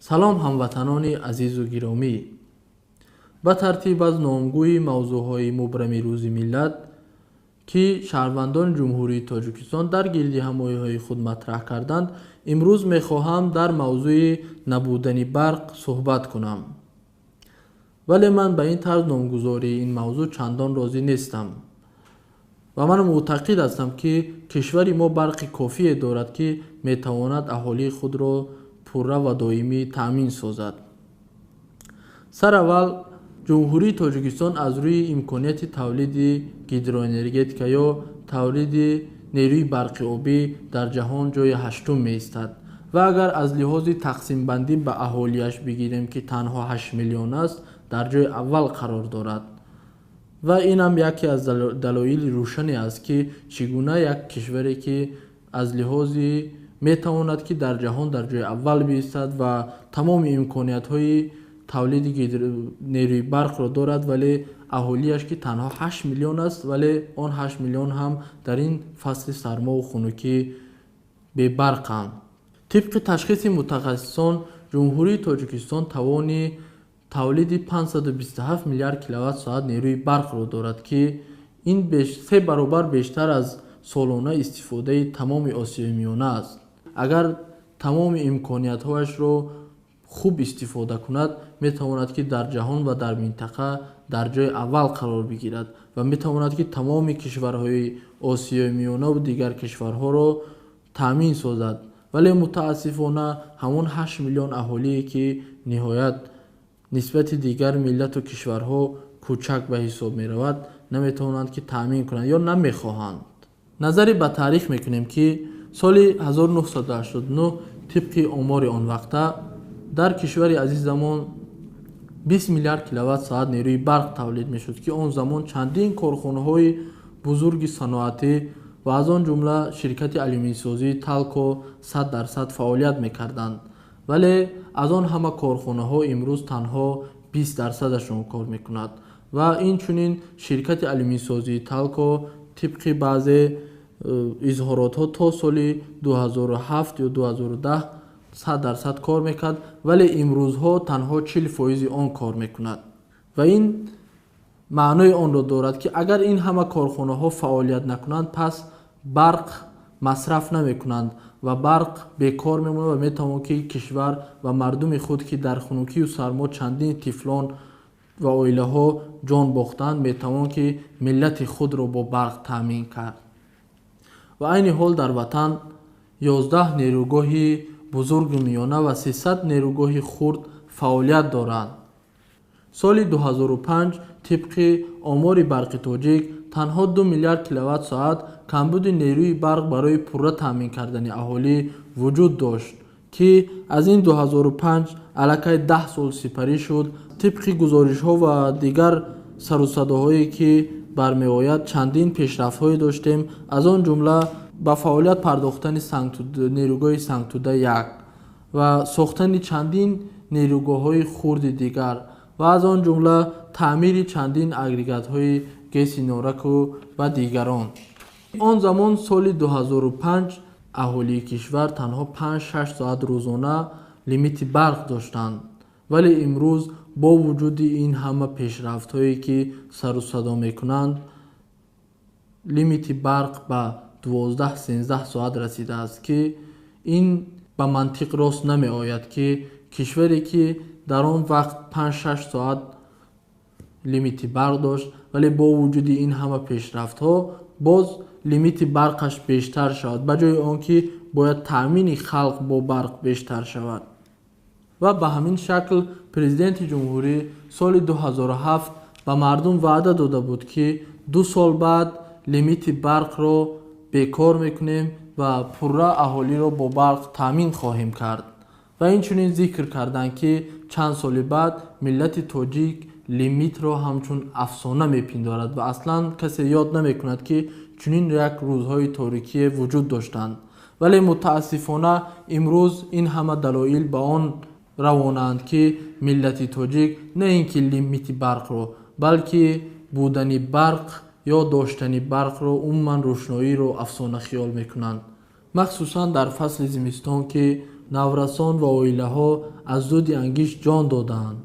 салом ҳамватанони азизу гиромӣ. ба тартиб аз номгӯи мавзӯъҳои мубрами рӯзи миллат ки шаҳрвандони ҷумҳурии Тоҷикистон дар гирди ҳамояҳои худ матраҳ карданд, имрӯз мехоҳам дар мавзӯи набудани барқ суҳбат кунам. вале ман ба ин тарз номгузории ин мавзӯъ чандон розӣ нестам ва ман мӯътақид ҳастам, ки кишвари мо барқи кофие дорад, ки метавонад аҳолии худро пурра ва доимӣ таъмин созад. сараввал ҷумҳурии Тоҷикистон аз рӯи имконияти тавлиди гидроэнергетика ё тавлиди нерӯи барқи обӣ дар ҷаҳон ҷойи ҳаштум меистад ва агар аз лиҳози тақсимбандӣ ба аҳолиаш бигирем, ки танҳо 8 миллион аст, дар ҷойи аввал қарор дорад. ва инам яке аз далоили рӯшане аст, ки чӣ гуна як кишваре, ки аз лиҳози метавонад, ки дар ҷаҳон дар ҷойи аввал биистад ва тамоми имкониятҳои тавлиди нерӯи барқро дорад, вале аҳолиаш ки танҳо 8 миллион аст, вале он 8 миллион ҳам дар ин фасли сармову хунукӣ бебарқанд. тибқи ташхиси мутахассисон, ҷумҳурии Тоҷикистон тавони тавлиди 527 миллиард киловатт-соат нерӯи барқро дорад, ки ин 3 баробар бештар аз солона истифодаи тамоми Осиёи Миёна аст. агар тамоми имкониятҳояшро хуб истифода кунад, метавонад, ки дар ҷаҳон ва дар минтақа дар ҷойи аввал қарор бигирад ва метавонад, ки тамоми кишварҳои Осиёи Миёнаву дигар кишварҳоро таъмин созад. вале мутаассифона ҳамон 8 миллион аҳолие, ки ниҳоят нисбати дигар миллату кишварҳо кӯчак ба ҳисоб меравад, наметавонанд, ки таъмин кунанд ё намехоҳанд. назаре ба таърих мекунем, ки соли 1989 тибқи омори он вақта дар кишвари азизамон 20 миллиард киловатт-соат нерӯи барқ тавлид мешуд, ки он замон чандин корхонаҳои бузурги саноатӣ ва аз он ҷумла ширкати алюминсозии Талко 100% фаъолият мекарданд. вале аз он ҳама корхонаҳо имрӯз танҳо 20%-ашон кор мекунад ва инчунин ширкати алюминсозии Талко тибқи баъзе изҳоротҳо то соли 2007 ё 2010 100% кор мекард, вале имрӯзҳо танҳо 40% он кор мекунад. ва ин маънои онро дорад, ки агар ин ҳама корхонаҳо фаъолият накунанд, пас барқ масраф намекунанд ва барқ бекор мемонад ва метавон, ки кишвар ва мардуми худ, ки дар хунукию сармо чандин тифлон ва оилаҳо ҷон бохтанд, метавон, ки миллати худро бо барқ таъмин кард. ва айни ҳол дар ватан 11 нерӯгоҳи бузурги миёна ва 300 нерӯгоҳи хурд фаъолият доранд. соли 2005 тибқи омори барқи тоҷик танҳо 2 миллиард киловатт-соат камбуди нерӯи барқ барои пурра таъмин кардани аҳолӣ вуҷуд дошт, ки аз ин 2005 аллакай 10 сол сипарӣ шуд. тибқи гузоришҳо ва дигар сарусадоҳое, ки бармеояд, чандин пешрафтҳое доштем, аз он ҷумла ба фаъолият пардохтани нерӯгоҳи Сангтуда 1 ва сохтани чандин нерӯгоҳҳои хурди дигар ва аз он ҷумла таъмири чандин агрегатҳои геси нораку ва дигарон. он замон соли 2005 аҳолии кишвар танҳо 5-6 соат рӯзона лимити барқ доштанд, вале имрӯз бо вуҷуди ин ҳама пешрафтҳое, ки сарусадо мекунанд, лимити барқ ба 12-13 соат расидааст, ки ин ба мантиқ рост намеояд, ки кишваре, ки дар он вақт 5-6 соат лимити барқ дошт, вале бо вуҷуди ин ҳама пешрафтҳо боз лимити барқаш бештар шавад, ба ҷои он ки бояд таъмини халқ бо барқ бештар шавад. ва ба ҳамин шакл президенти ҷумҳурӣ соли 2007 ба мардум ваъда дода буд, ки 2 сол баъд лимити барқро бекор мекунем ва пурра аҳолиро бо барқ таъмин хоҳем кард. ва инчунин зикр карданд, ки чанд соли баъд миллати тоҷик лимитро ҳамчун афсона мепиндорад ва аслан касе ёд намекунад, ки чунин як рӯзҳои торикие вуҷуд доштанд. вале мутаассифона имрӯз ин ҳама далоил ба он равонаанд, ки миллати тоҷик на ин ки лимити барқро, балки будани барқ ё доштани барқро умуман рӯшноиро афсона хиёл мекунанд, махсусан дар фасли зимистон ки наврасон ва оилаҳо аз дуди ангиш ҷон доданд.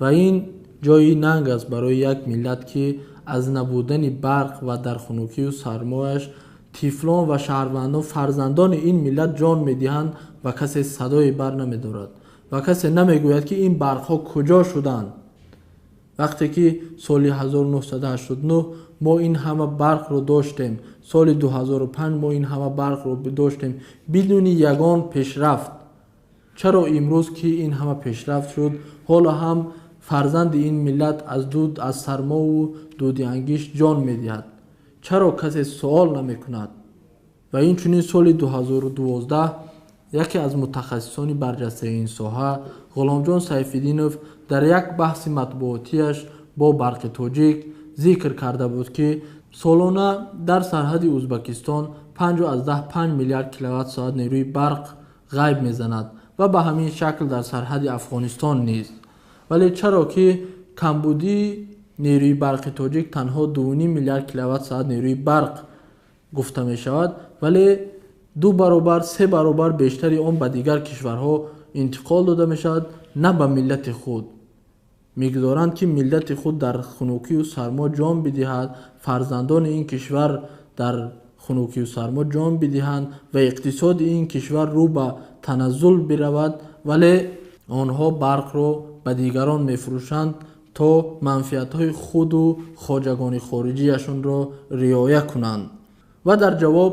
Ва ин ҷои нанг аст барои як миллат, ки аз набудани барқ ва дар хунукию сармояш тифлон ва шаҳрвандон фарзандони ин миллат ҷон медиҳанд ва касе садои бар намедорад ва касе намегӯяд ки ин барқҳо куҷо шуданд. вақте ки соли 1989 мо ин ҳама барқро доштем, соли 2005 мо ин ҳама барқро доштем бидуни ягон пешрафт. чаро имрӯз ки ин ҳама пешрафт шуд, ҳоло ҳам фарзанди ин миллат аз дуд, аз сармову дуди ангиш ҷон медиҳад? чаро касе суол намекунад? ва инчунин соли 2012 яке аз мутахассисони барҷастаи ин соҳа, ғуломҷон сайфиддинов, дар як баҳси матбуотияш бо барқи тоҷик зикр карда буд, ки солона дар сарҳади Узбекистон 5 миллиард киловатт-соат нерӯи барқ ғайб мезанад ва ба ҳамин шакл дар сарҳади Афғонистон низ. вале чаро ки камбудии нерӯи барқи тоҷик танҳо 2.5 миллиард киловатт-соат нерӯи барқ гуфта мешавад, вале 2 баробар 3 баробар бештари он ба дигар кишварҳо интиқол дода мешавад, на ба миллати худ. мегузоранд ки миллати худ дар хунукию сармо ҷон бидиҳад, фарзандони ин кишвар дар хунукию сармо ҷон бидиҳанд ва иқтисоди ин кишвар рӯ ба таназзул биравад, вале онҳо барқро ба дигарон мефурӯшанд то манфиатҳои худу хоҷагони хориҷияшонро риоя кунанд. ва дар ҷавоб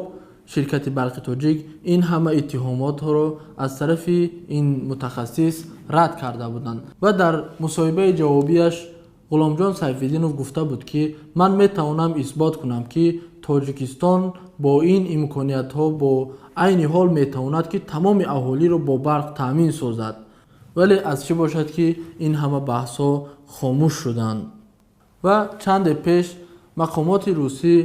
ширкати барқи тоҷик ин ҳама иттиҳомотро аз тарафи ин мутахассис рад карда буданд. ва дар мусоҳибаи ҷавобияш ғуломҷон сайфиддинов гуфта буд, ки ман метавонам исбот кунам, ки Тоҷикистон бо ин имкониятҳо бо айни ҳол метавонад, ки тамоми аҳолиро бо барқ таъмин созад. вале аз чӣ бошад, ки ин ҳама баҳсҳо хомӯш шуданд. ва чанде пеш мақомоти русӣ,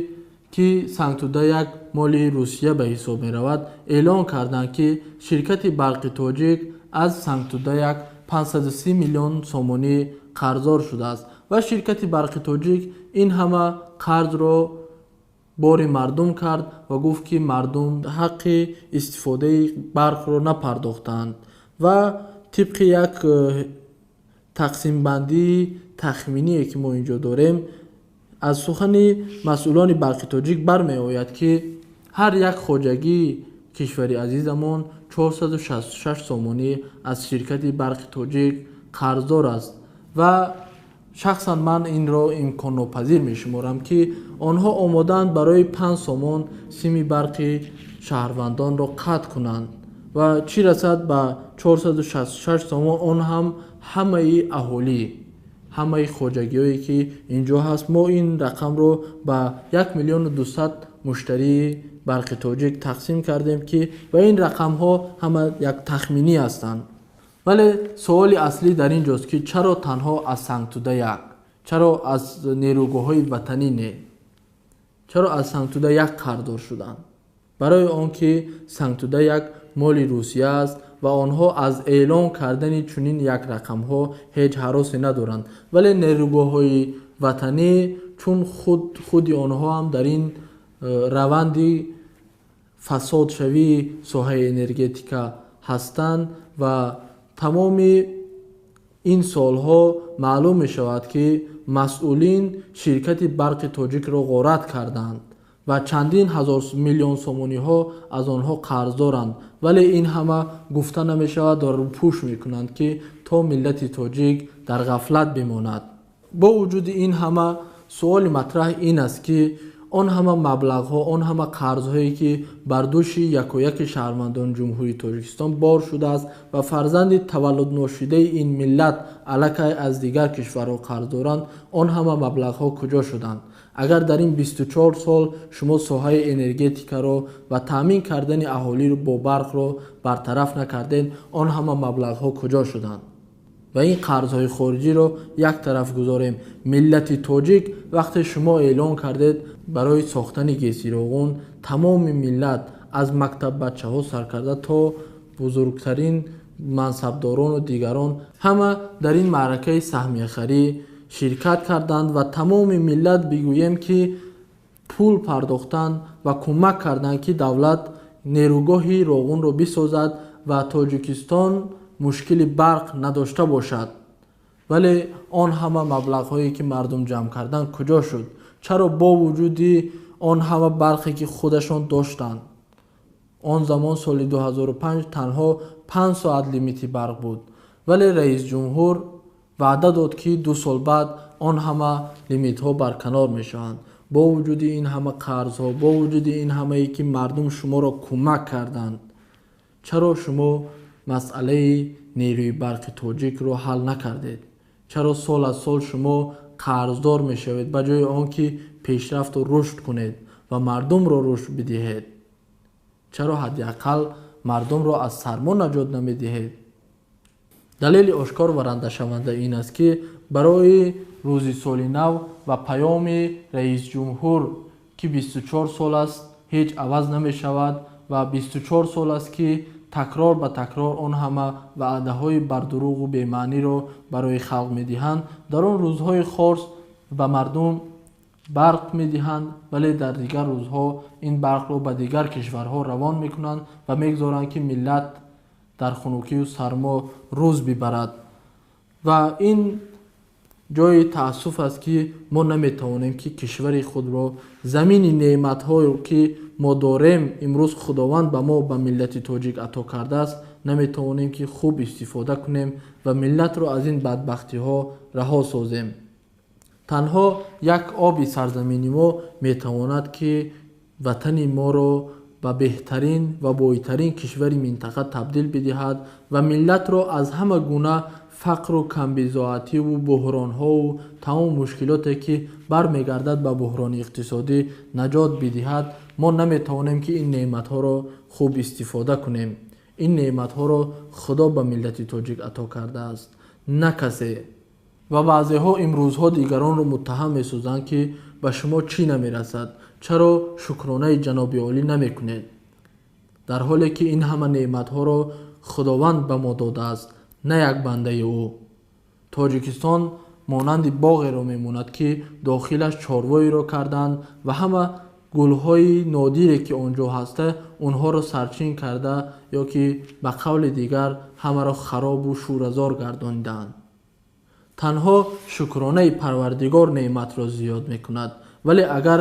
ки Санктуда-1 моли Русия ба ҳисоб меравад, эълон карданд, ки ширкати барқи тоҷик аз Санктуда-1 530 миллион сомонӣ қарздор шудааст ва ширкати барқи тоҷик ин ҳама қарзро бори мардум кард ва гуфт, ки мардум ҳаққи истифодаи барқро напардохтанд ва тибқи як тақсимбандии тахминие ки мо инҷо дорем, аз сухани масъулони барқи тоҷик бармеояд, ки ҳар як хоҷагии кишвари азизамон 466 сомонӣ аз ширкати барқи тоҷик қарздор аст ва шахсан ман инро имконнопазир мешуморам, ки онҳо омодаанд барои 5 сомон сими барқи шаҳрвандонро қатъ кунанд ва чӣ расад ба 466 сомон, он ҳам ҳамаи аҳолӣ, ҳамаи хоҷагиҳое ки инҷо ҳаст. мо ин рақамро ба 1 миллион 200 муштарии барқи тоҷик тақсим кардем, ки ва ин рақамҳо ҳама як тахминӣ ҳастанд. вале суоли аслӣ дар ин ҷост, ки чаро танҳо аз Санктуда-1, чаро аз нерӯгоҳҳои ватанӣ не, чаро аз Санктуда-1 қарздор шуданд? барои он ки Санктуда-1 моли Русия аст ва онҳо аз эълон кардани чунин як рақамҳо ҳеҷ ҳаросе надоранд, вале нерӯгоҳҳои ватанӣ чун худи онҳо ҳам дар ин раванди фасодшавии соҳаи энергетика ҳастанд ва тамоми ин солҳо маълум мешавад, ки масъулин ширкати барқи тоҷикро ғорат карданд ва чандин ҳазор миллион сомониҳо аз онҳо қарздоранд, вале ин ҳама гуфта намешавад ва рӯпӯш мекунанд, ки то миллати тоҷик дар ғафлат бимонад. бо вуҷуди ин ҳама суоли матраҳ ин аст, ки он ҳама маблағҳо, он ҳама қарзҳое ки бар дӯши якояки шаҳрвандони ҷумҳурии Тоҷикистон бор шудааст ва фарзанди таваллудношудаи ин миллат аллакай аз дигар кишварҳо қарз доранд, он ҳама маблағҳо куҷо шуданд? агар дар ин 24 сол шумо соҳаи энергетикаро ва таъмин кардани аҳолиро бо барқро бартараф накардед, он ҳама маблағҳо куҷо шуданд? ва ин қарзҳои хориҷиро як тараф гузорем. миллати тоҷик вақте шумо эълон кардед барои сохтани гесироғун тамоми миллат аз мактаббачаҳо сар карда то бузургтарин мансабдорону дигарон ҳама дар ин маъракаи саҳмияхарӣ ширкат карданд ва тамоми миллат бигӯем ки пул пардохтанд ва кӯмак карданд ки давлат нерӯгоҳи роғунро бисозад ва Тоҷикистон мушкили барқ надошта бошад. вале он ҳама маблағҳое ки мардум ҷамъ карданд куҷо шуд? чаро бо вуҷуди он ҳама барқе ки худашон доштанд, он замон соли 2005 танҳо 5 соат лимити барқ буд, вале раис ҷумҳур ваъда дод ки 2 сол баъд он ҳама лимитҳо барканор мешаванд. бо вуҷуди ин ҳама қарзҳо, бо вуҷуди ин ҳамае ки мардум шуморо кӯмак карданд, чаро шумо масъалаи нерӯи барқи тоҷикро ҳал накардед? чаро сол аз сол шумо қарздор мешавед ба ҷои он ки пешрафту рушд кунед ва мардумро рушд бидиҳед? чаро ҳадди ақал мардумро аз сармо наҷот намедиҳед? далели ошкор ва рандашаванда ин аст ки барои рӯзи соли нав ва паёми раис ҷумҳур ки 24 сол аст ҳеҷ аваз намешавад ва 24 сол аст ки такрор ба такрор он ҳама ваъдаҳои бардуруғу бемаъниро барои халқ медиҳанд. дар он рӯзҳои хос ба мардум барқ медиҳанд, вале дар дигар рӯзҳо ин барқро ба дигар кишварҳо равон мекунанд ва мегзоранд ки миллат дар хунукию сармо рӯз бибарад. ва ин ҷои таассуф аст ки мо наметавонем ки кишвари худро, замини неъматҳое ки мо дорем, имрӯз худованд ба мо, ба миллати тоҷик ато кардааст, наметавонем ки хуб истифода кунем ва миллатро аз ин бадбахтиҳо раҳо созем. танҳо як оби сарзамини мо метавонад ки ватани моро ба беҳтарин ва бойтарин кишвари минтақа табдил бидиҳад ва миллатро аз ҳама гуна фақру камбизоативу буҳронҳову тамом мушкилоте ки бармегардад ба буҳрони иқтисодӣ наҷот бидиҳад. мо наметавонем ки ин неъматҳоро хуб истифода кунем. ин неъматҳоро худо ба миллати тоҷик ато кардааст, на касе. ва баъзеҳо имрӯзҳо дигаронро муттаҳам месозанд ки ба шумо чӣ намерасад, чаро шукронаи ҷаноби олӣ намекунед, дар ҳоле ки ин ҳама неъматҳоро худованд ба мо додааст, на як бандаи ӯ. Тоҷикистон монанди боғеро мемонад ки дохилаш чорвоиро карданд ва ҳама гулҳои нодире ки он ҷо ҳаста онҳоро сарчин карда ё ки ба қавли дигар ҳамаро харобу шӯразор гардонидаанд. танҳо шукронаи парвардигор неъматро зиёд мекунад, вале агар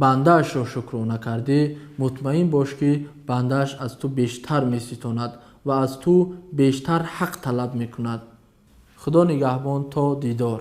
бандаашро шукрона кардӣ, мутмаин бош ки бандааш аз ту бештар меситонад ва аз ту бештар ҳақ талаб мекунад. худо нигаҳбон то дидор.